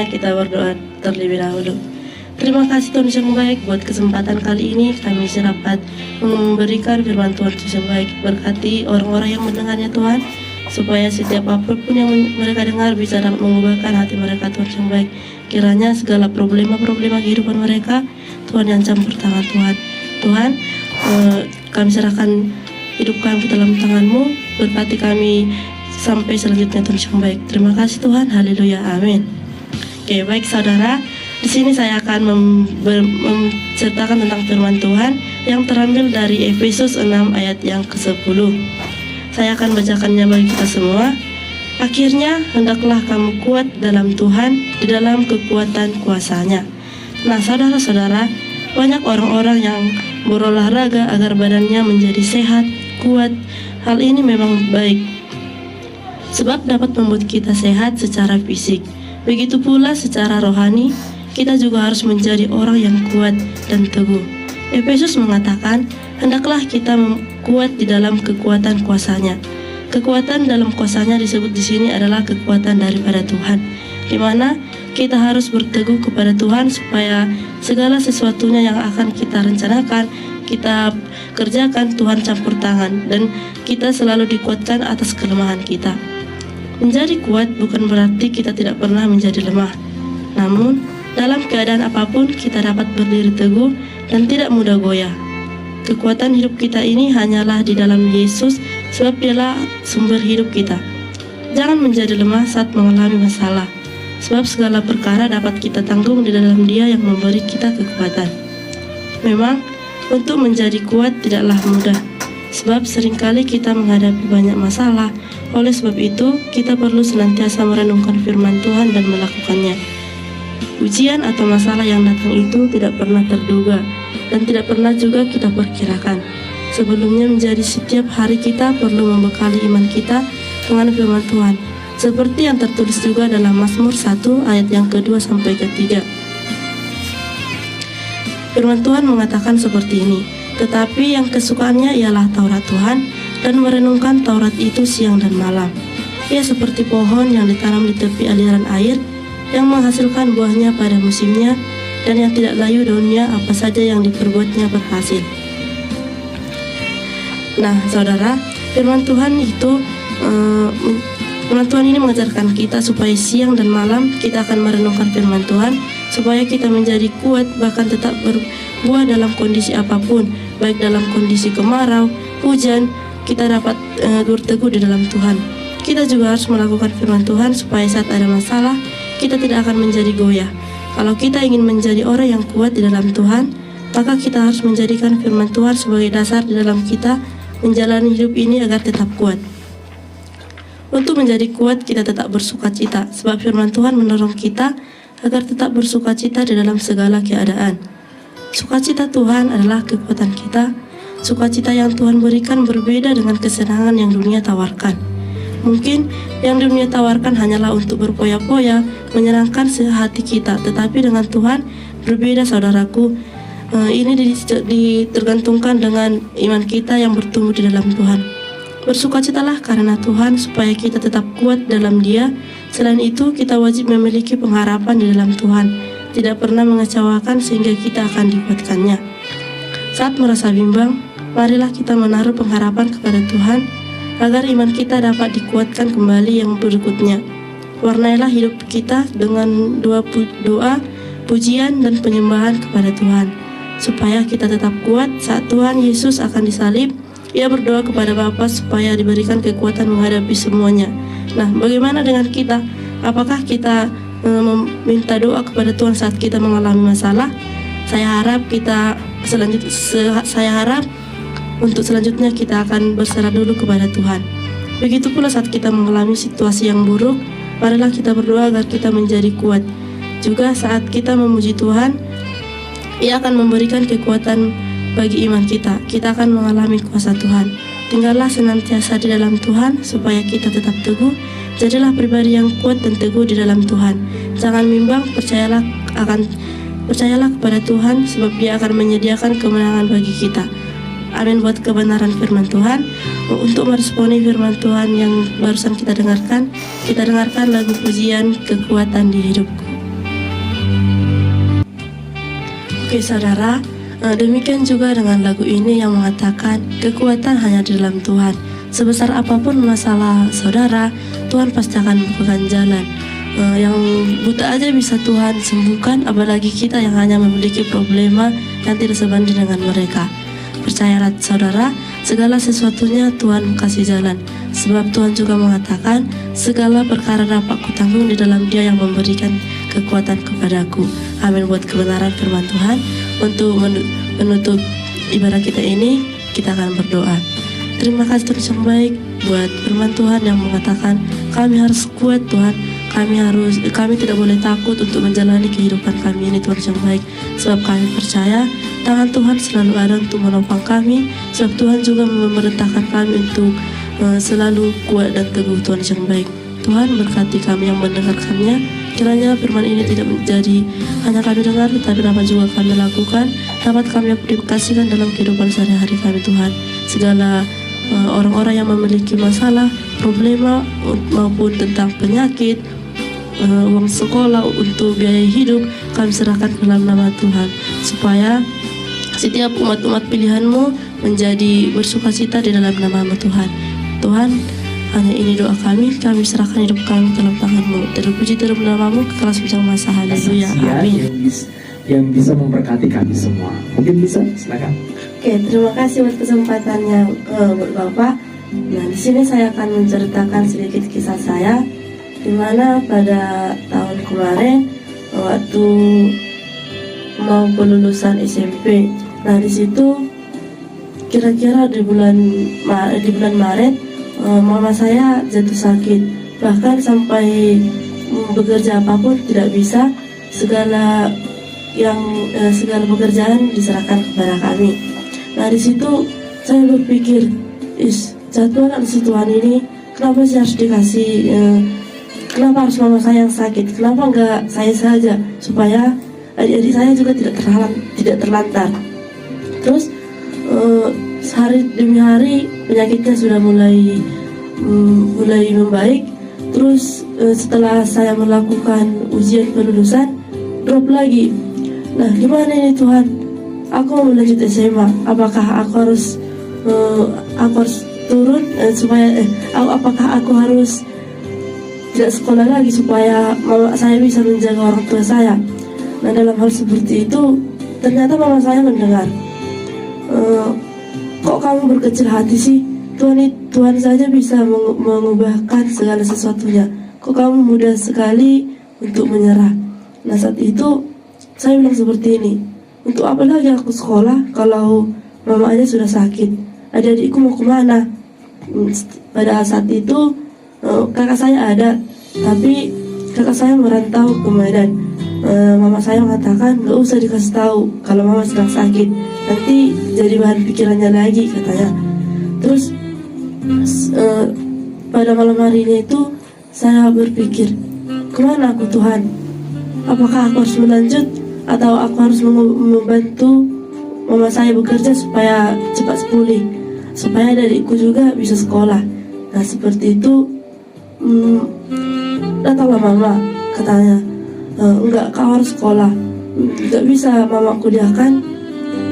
Sebelumnya kita berdoa terlebih dahulu. Terima kasih Tuhan Yesus yang baik buat kesempatan kali ini kami dapat memberikan firman Tuhan Yesus yang baik. Berkati orang-orang yang mendengarnya Tuhan, supaya setiap apapun yang mereka dengar bisa dapat mengubahkan hati mereka Tuhan Yesus yang baik. Kiranya segala problema-problema kehidupan mereka Tuhan yang campur tangan Tuhan. Tuhan, kami serahkan hidup kami ke dalam tangan-Mu. Berkati kami sampai selanjutnya Tuhan Yesus yang baik. Terima kasih Tuhan, haleluya, amin. Oke, baik saudara, di sini saya akan menceritakan tentang firman Tuhan yang terambil dari Efesus 6 ayat yang ke-10. Saya akan bacakannya bagi kita semua. Akhirnya hendaklah kamu kuat dalam Tuhan, di dalam kekuatan kuasa-Nya. Nah, saudara-saudara, banyak orang-orang yang berolahraga agar badannya menjadi sehat, kuat. Hal ini memang baik, sebab dapat membuat kita sehat secara fisik. Begitu pula secara rohani, kita juga harus menjadi orang yang kuat dan teguh. Efesus mengatakan, hendaklah kita kuat di dalam kekuatan kuasa-Nya. Kekuatan dalam kuasa-Nya disebut di sini adalah kekuatan daripada Tuhan, di mana kita harus berteguh kepada Tuhan supaya segala sesuatunya yang akan kita rencanakan, kita kerjakan, Tuhan campur tangan, dan kita selalu dikuatkan atas kelemahan kita. Menjadi kuat bukan berarti kita tidak pernah menjadi lemah. Namun, dalam keadaan apapun kita dapat berdiri teguh dan tidak mudah goyah. Kekuatan hidup kita ini hanyalah di dalam Yesus, sebab Dialah sumber hidup kita. Jangan menjadi lemah saat mengalami masalah, sebab segala perkara dapat kita tanggung di dalam Dia yang memberi kita kekuatan. Memang, untuk menjadi kuat tidaklah mudah, sebab seringkali kita menghadapi banyak masalah. Oleh sebab itu, kita perlu senantiasa merenungkan firman Tuhan dan melakukannya. Ujian atau masalah yang datang itu tidak pernah terduga dan tidak pernah juga kita perkirakan. Sebelumnya menjadi setiap hari kita perlu membekali iman kita dengan firman Tuhan, seperti yang tertulis juga dalam Mazmur 1 ayat yang kedua sampai ketiga. Firman Tuhan mengatakan seperti ini, tetapi yang kesukaannya ialah Taurat Tuhan, dan merenungkan Taurat itu siang dan malam. Ia seperti pohon yang ditanam di tepi aliran air, yang menghasilkan buahnya pada musimnya, dan yang tidak layu daunnya, apa saja yang diperbuatnya berhasil. Nah, saudara, firman Tuhan ini mengajarkan kita supaya siang dan malam kita akan merenungkan firman Tuhan, supaya kita menjadi kuat, bahkan tetap berbuah dalam kondisi apapun, baik dalam kondisi kemarau, hujan, kita dapat berteguh di dalam Tuhan. Kita juga harus melakukan firman Tuhan supaya saat ada masalah, kita tidak akan menjadi goyah. Kalau kita ingin menjadi orang yang kuat di dalam Tuhan, maka kita harus menjadikan firman Tuhan sebagai dasar di dalam kita menjalani hidup ini agar tetap kuat. Untuk menjadi kuat, kita tetap bersukacita, sebab firman Tuhan mendorong kita agar tetap bersukacita di dalam segala keadaan. Sukacita Tuhan adalah kekuatan kita. Sukacita yang Tuhan berikan berbeda dengan kesenangan yang dunia tawarkan. Mungkin yang dunia tawarkan hanyalah untuk berpoya-poya, menyenangkan hati kita, tetapi dengan Tuhan berbeda, saudaraku. Ini tergantungkan dengan iman kita yang bertumbuh di dalam Tuhan. Bersukacitalah karena Tuhan, supaya kita tetap kuat dalam Dia. Selain itu, kita wajib memiliki pengharapan di dalam Tuhan, tidak pernah mengecewakan sehingga kita akan dikuatkannya. Saat merasa bimbang, marilah kita menaruh pengharapan kepada Tuhan, agar iman kita dapat dikuatkan kembali yang berikutnya. Warnailah hidup kita dengan doa, pujian, dan penyembahan kepada Tuhan, supaya kita tetap kuat saat Tuhan Yesus akan disalib. Ia berdoa kepada Bapa supaya diberikan kekuatan menghadapi semuanya. Nah, bagaimana dengan kita? Apakah kita meminta doa kepada Tuhan saat kita mengalami masalah? Saya harap untuk selanjutnya kita akan berserah dulu kepada Tuhan. Begitu pula saat kita mengalami situasi yang buruk, marilah kita berdoa agar kita menjadi kuat. Juga saat kita memuji Tuhan, Ia akan memberikan kekuatan bagi iman kita. Kita akan mengalami kuasa Tuhan. Tinggallah senantiasa di dalam Tuhan supaya kita tetap teguh. Jadilah pribadi yang kuat dan teguh di dalam Tuhan. Jangan bimbang, percayalah kepada Tuhan, sebab Dia akan menyediakan kemenangan bagi kita. Amin buat kebenaran firman Tuhan. Untuk meresponi firman Tuhan yang barusan kita dengarkan lagu pujian Kekuatan di Hidupku. Oke saudara, demikian juga dengan lagu ini yang mengatakan kekuatan hanya di dalam Tuhan. Sebesar apapun masalah saudara, Tuhan pasti akan membukakan jalan. Yang buta aja bisa Tuhan sembuhkan, apalagi kita yang hanya memiliki problema yang tidak sebanding dengan mereka. Percayalah saudara, segala sesuatunya Tuhan kasih jalan. Sebab Tuhan juga mengatakan, segala perkara dapat kutanggung di dalam Dia yang memberikan kekuatan kepadaku. Amin. Buat kebenaran firman Tuhan. Untuk menutup ibadah kita ini, kita akan berdoa. Terima kasih Tuhan yang baik buat firman Tuhan yang mengatakan kami harus kuat Tuhan. Kami tidak boleh takut untuk menjalani kehidupan kami ini Tuhan yang baik. Sebab kami percaya tangan Tuhan selalu ada untuk menopang kami. Sebab Tuhan juga memerintahkan kami untuk selalu kuat dan teguh Tuhan yang baik. Tuhan berkati kami yang mendengarkannya. Kiranya firman ini tidak menjadi hanya kami dengar, tetapi dapat juga kami lakukan, dapat kami aplikasikan dalam kehidupan sehari-hari kami Tuhan. Segala orang-orang yang memiliki masalah, problema maupun tentang penyakit, uang sekolah untuk biaya hidup, kami serahkan ke dalam nama Tuhan, supaya setiap umat-umat pilihan-Mu menjadi bersukacita di dalam nama-Mu Tuhan. Tuhan, hanya ini doa kami serahkan hidup kami dalam tangan-Mu. Terpuji dalam nama-Mu, kekal sepanjang masa. Haleluya. Amin. Yang bisa memberkati kami semua. Mungkin bisa, silakan. Oke, terima kasih buat kesempatannya Bapak. Nah, di sini saya akan menceritakan sedikit kisah saya, di mana pada tahun kemarin waktu mau kelulusan SMP. Nah, di situ kira-kira di bulan Maret mama saya jatuh sakit, bahkan sampai bekerja apapun tidak bisa. Segala pekerjaan diserahkan kepada kami. Nah, di situ saya berpikir, jadwal si Tuhan ini kenapa sih harus dikasih, kenapa harus mama saya yang sakit, kenapa enggak saya saja, supaya adik-adik saya juga tidak terlantar. Terus hari demi hari penyakitnya sudah mulai membaik. Terus setelah saya melakukan ujian kelulusan, drop lagi. Nah, gimana ini Tuhan? Aku mau lanjut SMA. Apakah aku harus turun apakah aku harus tidak sekolah lagi supaya mama saya bisa menjaga orang tua saya? Nah, dalam hal seperti itu ternyata mama saya mendengar. Kok kamu berkecil hati sih? Tuhan saja bisa mengubahkan segala sesuatunya. Kok kamu mudah sekali untuk menyerah? Nah, saat itu saya bilang seperti ini, untuk apa lagi aku sekolah kalau mama aja sudah sakit? Adik-adikku mau kemana? Pada saat itu kakak saya ada, tapi kakak saya merantau ke Medan. Mama saya mengatakan gak usah dikasih tahu kalau mama sedang sakit, nanti jadi bahan pikirannya lagi katanya. Terus pada malam harinya itu saya berpikir, kemana aku Tuhan? Apakah aku harus melanjut atau aku harus membantu mama saya bekerja supaya cepat pulih, supaya adikku juga bisa sekolah? Nah, seperti itu datanglah mama, katanya, enggak, kau harus sekolah, enggak bisa mama kuliahkan,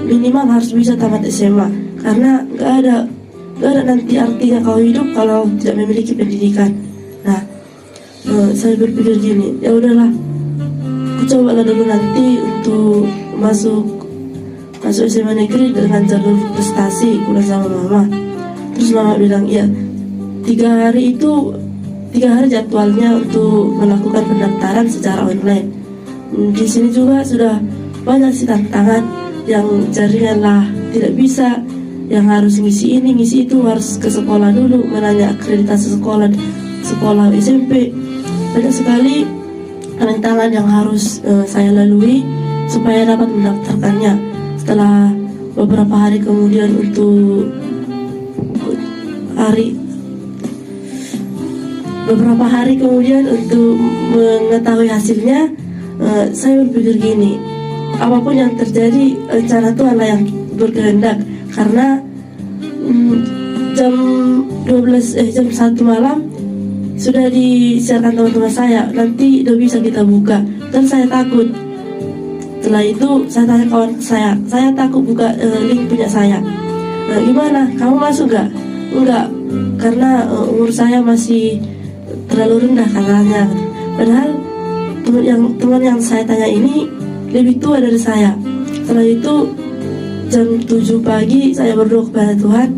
minimal harus bisa tamat SMA, karena enggak ada nanti artinya kau hidup kalau tidak memiliki pendidikan. Nah, saya berpikir gini, ya udahlah, aku cobalah dulu nanti untuk masuk SMA negeri dengan jalur prestasi, pulang sama mama. Terus mama bilang, iya, 3 hari jadwalnya untuk melakukan pendaftaran secara online. Di sini juga sudah banyak sih tantangan, yang jaringan lah tidak bisa, yang harus ngisi ini ngisi itu, harus ke sekolah dulu menanya akreditasi sekolah SMP. Banyak sekali rintangan yang harus saya lalui supaya dapat mendaftarkannya. Setelah beberapa hari kemudian untuk mengetahui hasilnya, saya berpikir gini, apapun yang terjadi rencana Tuhan lah yang berkehendak. Karena jam 1 malam sudah disiarkan teman-teman saya, nanti udah bisa kita buka. Dan saya takut Setelah itu saya tanya kawan saya takut buka link punya saya. Gimana, kamu masuk gak? Enggak, karena umur saya masih terlalu rendah katanya. Padahal teman yang saya tanya ini lebih tua dari saya. Setelah itu jam 7 pagi saya berdoa kepada Tuhan,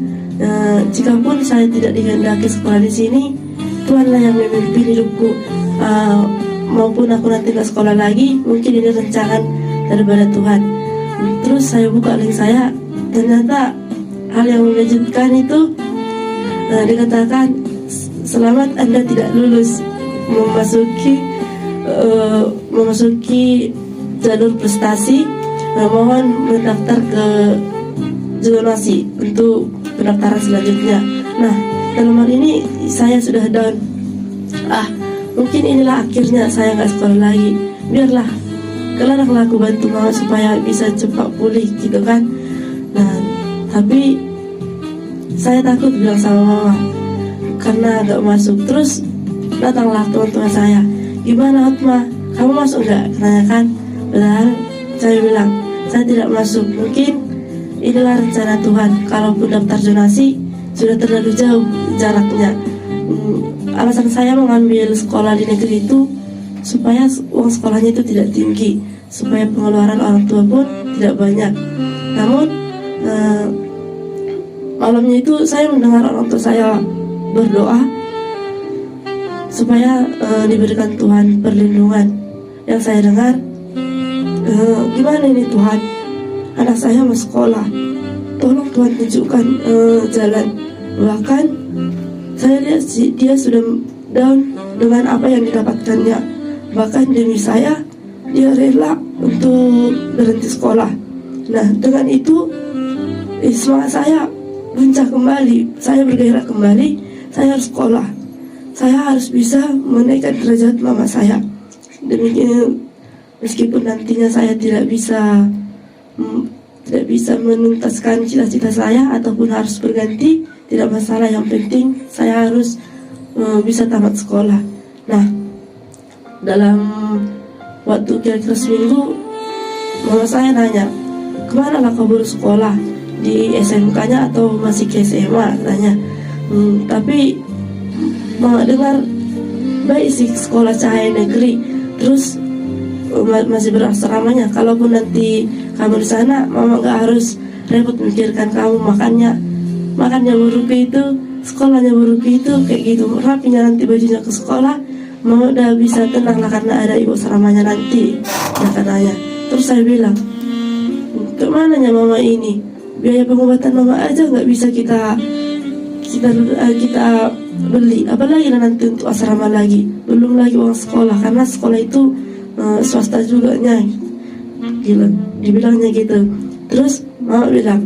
jikapun saya tidak dikehendaki sekolah di sini, Tuhanlah yang memimpin hidupku, maupun aku nanti ke sekolah lagi, mungkin ini rancangan daripada Tuhan. Terus saya buka link saya, ternyata hal yang mengejutkan itu dikatakan, selamat Anda tidak lulus memasuki jalur prestasi, mohon mendaftar ke zonasi untuk pendaftaran selanjutnya. Nah, dalam hal ini saya sudah down. Mungkin inilah akhirnya saya nggak sekolah lagi. Biarlah, kelaranglah aku bantu mama supaya bisa cepat pulih gitu kan. Nah, tapi saya takut bilang sama mama karena nggak masuk. Terus datanglah teman-teman saya, gimana Hotma, kamu masuk nggak? Tanya kan. Padahal saya bilang saya tidak masuk. Mungkin inilah rencana Tuhan. Kalaupun daftar zonasi sudah terlalu jauh jaraknya. Alasan saya mengambil sekolah di negeri itu supaya uang sekolahnya itu tidak tinggi, supaya pengeluaran orang tua pun tidak banyak. Namun malamnya itu saya mendengar orang tua saya berdoa supaya diberikan Tuhan perlindungan. Yang saya dengar, gimana ini Tuhan, anak saya mau sekolah, tolong Tuhan tunjukkan jalan. Bahkan saya lihat dia sudah down dengan apa yang didapatkannya. Bahkan demi saya, dia rela untuk berhenti sekolah. Nah, dengan itu semangat saya puncak kembali. Saya bergairah kembali. Saya harus sekolah. Saya harus bisa menaikkan derajat mama saya. Demikian, meskipun nantinya saya tidak bisa menuntaskan cita-cita saya ataupun harus berganti, tidak masalah. Yang penting saya harus bisa tamat sekolah. Nah, dalam waktu kira-kira seminggu, mama saya nanya, kemana lah kau baru sekolah, di SMK-nya atau masih ke SMA? Tanya. Tapi mama dengar baik sih sekolah cahaya negeri, terus masih berasramanya. Kalaupun nanti kamu di sana, mama gak harus repot memikirkan kamu makannya buruku itu, sekolahnya buruku itu, kayak gitu. Rapinya nanti bajunya ke sekolah, mama udah bisa tenang lah karena ada ibu asramanya nanti, ya katanya. Terus saya bilang, kemananya mama ini? Biaya pengobatan mama aja nggak bisa kita beli, apalagi lah nanti untuk asrama lagi, belum lagi uang sekolah, karena sekolah itu swasta juga nya, gila, dibilangnya gitu. Terus mama bilang,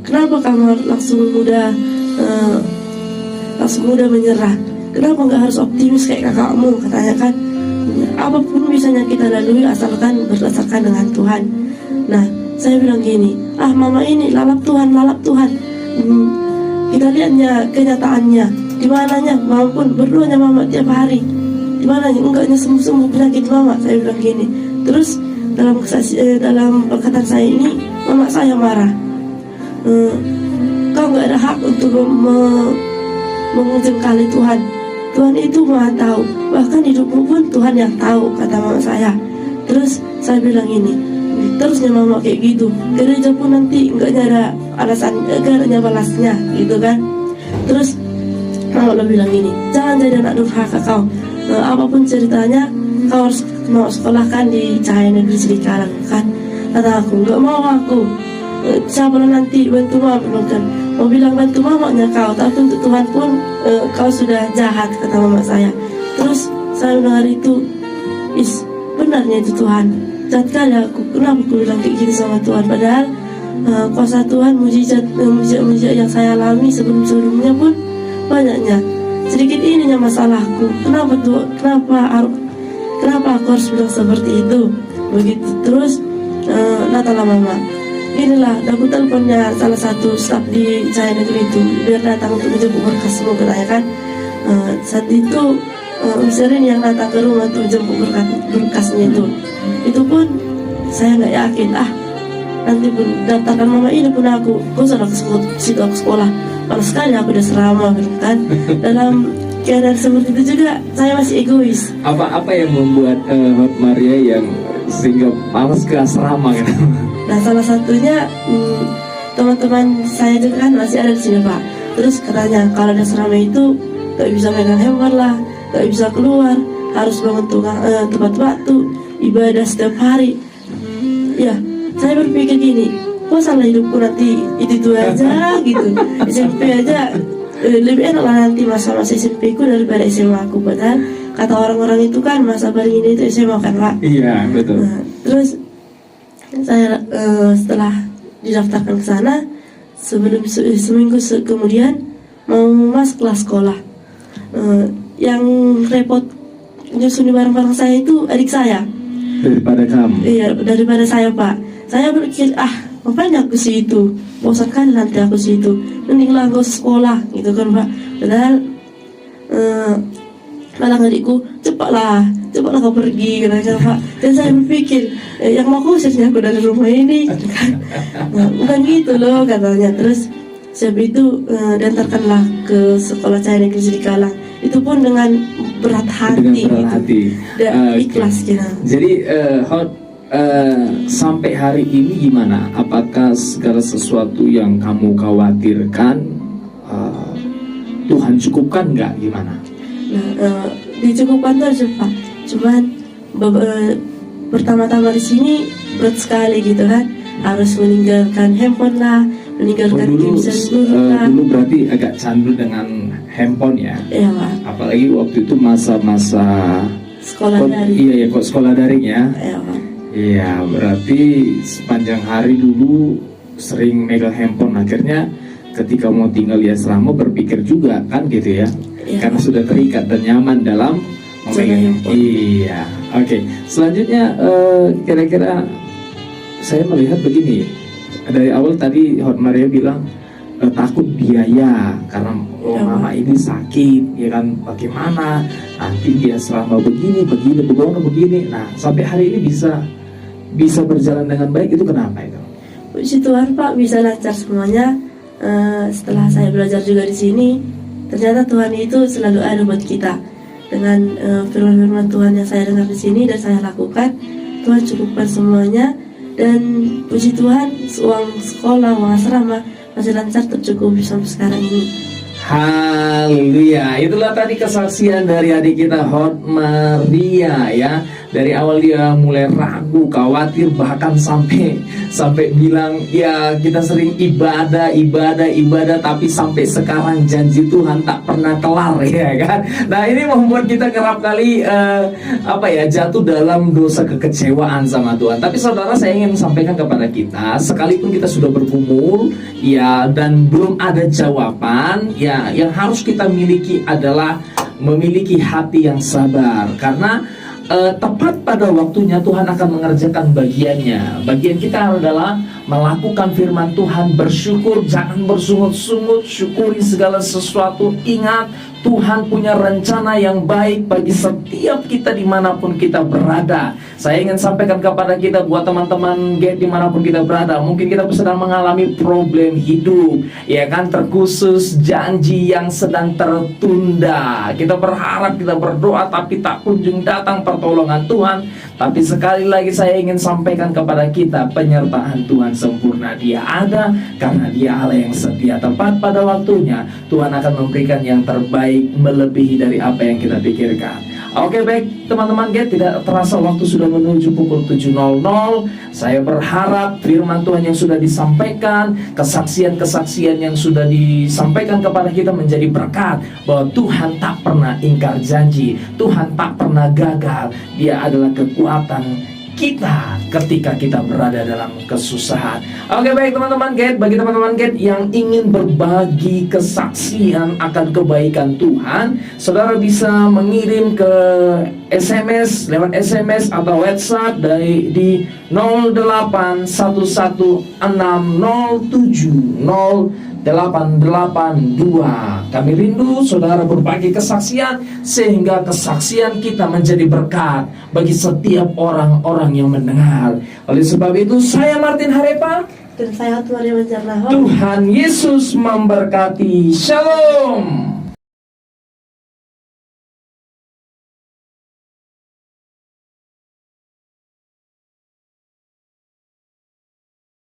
kenapa kamu langsung mudah menyerah? Kenapa nggak harus optimis kayak kakakmu? Katanya kan, apapun bisanya kita lalui asalkan berdasarkan dengan Tuhan. Nah, saya bilang gini, mama ini lalap Tuhan. Kita lihatnya kenyataannya, di mananya mama pun berdoanya mama tiap hari, di mananya enggaknya sembuh penyakit mama. Saya bilang gini. Terus dalam perkataan saya ini, mama saya marah. Kau nggak ada hak untuk mengejengkali Tuhan. Tuhan itu Maha tahu, bahkan hidupmu pun Tuhan yang tahu, kata mama saya. Terus saya bilang ini, terusnya mama kayak gitu, gereja pun nanti nggak ada alasan, nggak ada balasnya, gitu kan. Terus mama bilang gini, jangan jadi anak durhaka kau. Apapun ceritanya, kau harus mau sekolahkan di Cahaya Negeri Sidikalang, kan. Kata aku, nggak mau aku. Siapa nanti bantu mama kan? Mau bilang bantu mamanya kau, tapi untuk Tuhan pun kau sudah jahat, kata mama saya. Terus saya mendengar itu, benarnya itu Tuhan, jahat kali aku. Kenapa aku bilang kayak gini sama Tuhan? Padahal kuasa Tuhan, mujizat yang saya alami sebelumnya pun banyaknya. Sedikit ininya masalahku. Kenapa aku harus bilang seperti itu? Begitu. Terus datanglah mama. Inilah, aku teleponnya salah satu staf di Cahaya Negeri itu, biar datang untuk menjemput berkasmu, katanya kan. Saat itu sering yang datang ke rumah tuh jemput berkasnya itu pun saya nggak yakin, nanti pun daftarkan mama ini pun aku sudah ke situ aku sekolah, panas sekali aku udah serama kan. Dalam keadaan seperti itu juga saya masih egois. Apa yang membuat Maria yang sehingga malas ke asrama gitu? Nah, salah satunya teman-teman saya juga kan masih ada di sini Pak. Terus katanya kalau di asrama itu gak bisa megang handphone lah, gak bisa keluar, harus bangun tepat waktu, ibadah setiap hari. Ya, saya berpikir gini, kok salah hidupku nanti itu aja gitu. SMP aja lebih enak lah nanti masa-masa SMP ku daripada SMA aku. Padahal kata orang-orang itu kan masa paling ini itu SMA kan Pak. Iya betul. Nah, terus saya setelah didaftarkan ke sana, sebelum seminggu kemudian mau masuk kelas sekolah. Yang repot nyusun barang-barang saya itu adik saya. Daripada kamu? Iya, daripada saya Pak. Saya berpikir, ngapain aku situ? Bosan kan nanti aku situ. Mendinglah aku sekolah gitu kan Pak. Padahal malah adikku, cepatlah kau pergi katanya Pak. Dan saya berpikir, yang mau khususnya aku dari rumah ini kan. Nah, bukan gitu loh katanya. Terus sebab itu diantarkanlah ke sekolah saya negeri Sidikalang. Itu pun dengan berat hati, dan ikhlas gitu. Jadi sampai hari ini gimana? Apakah segala sesuatu yang kamu khawatirkan Tuhan cukupkan nggak? Gimana? Nah, dicukupkan tuh Pak. Cuman pertama-tama di sini berat sekali gitu kan. Harus meninggalkan handphone lah, meninggalkan dulu lah. Dulu berarti agak candu dengan handphone ya? Iya Pak. Apalagi waktu itu masa-masa sekolah daring. Iya kok sekolah daring ya? Iya Pak. Iya, berarti sepanjang hari dulu sering megang handphone. Akhirnya ketika mau tinggal di asrama berpikir juga kan gitu ya? Iya. Karena sudah terikat dan nyaman dalam memegang handphone. Iya, oke. Selanjutnya kira-kira saya melihat begini, dari awal tadi Hot Maria bilang takut biaya karena mama ini sakit, ya kan, bagaimana nanti dia selama begini, begini. Nah, sampai hari ini bisa berjalan dengan baik, itu kenapa itu? Puji Tuhan Pak, bisa lancar semuanya. Setelah saya belajar juga di sini, ternyata Tuhan itu selalu ada buat kita. Dengan firman-firman Tuhan yang saya dengar di sini dan saya lakukan, Tuhan cukupkan semuanya. Dan puji Tuhan, uang sekolah, uang asrama masih lancar tercukupi sampai sekarang ini. Haleluya. Itulah tadi kesaksian dari adik kita Hot Maria ya. Dari awal dia mulai ragu, khawatir, bahkan sampai bilang ya kita sering ibadah, tapi sampai sekarang janji Tuhan tak pernah kelar ya kan. Nah, ini membuat kita kerap kali jatuh dalam dosa kekecewaan sama Tuhan. Tapi saudara, saya ingin sampaikan kepada kita, sekalipun kita sudah bergumul ya dan belum ada jawaban, ya yang harus kita miliki adalah memiliki hati yang sabar. Karena tepat pada waktunya Tuhan akan mengerjakan bagiannya. Bagian kita adalah melakukan firman Tuhan, bersyukur, jangan bersungut-sungut, syukuri segala sesuatu. Ingat, Tuhan punya rencana yang baik bagi setiap kita dimanapun kita berada. Saya ingin sampaikan kepada kita, buat teman-teman GET dimanapun kita berada, mungkin kita sedang mengalami problem hidup, ya kan, terkhusus janji yang sedang tertunda. Kita berharap, kita berdoa, tapi tak kunjung datang pertolongan Tuhan. Tapi sekali lagi saya ingin sampaikan kepada kita, penyertaan Tuhan sempurna. Dia ada karena Dia Allah yang setia. Tepat pada waktunya Tuhan akan memberikan yang terbaik, melebihi dari apa yang kita pikirkan. Oke, baik teman-teman GET, tidak terasa waktu sudah menuju pukul 7.00. Saya berharap firman Tuhan yang sudah disampaikan, kesaksian-kesaksian yang sudah disampaikan kepada kita menjadi berkat, bahwa Tuhan tak pernah ingkar janji, Tuhan tak pernah gagal. Dia adalah kekuatan kita ketika kita berada dalam kesusahan. Oke, baik teman-teman GET, bagi teman-teman GET yang ingin berbagi kesaksian akan kebaikan Tuhan, saudara bisa mengirim ke SMS, lewat SMS atau WhatsApp di 08116070 882. Kami rindu saudara berbagi kesaksian sehingga kesaksian kita menjadi berkat bagi setiap orang-orang yang mendengar. Oleh sebab itu saya Martin Harepa Dan saya Tuhan Maria Menjarnahon. Tuhan Yesus memberkati. Shalom.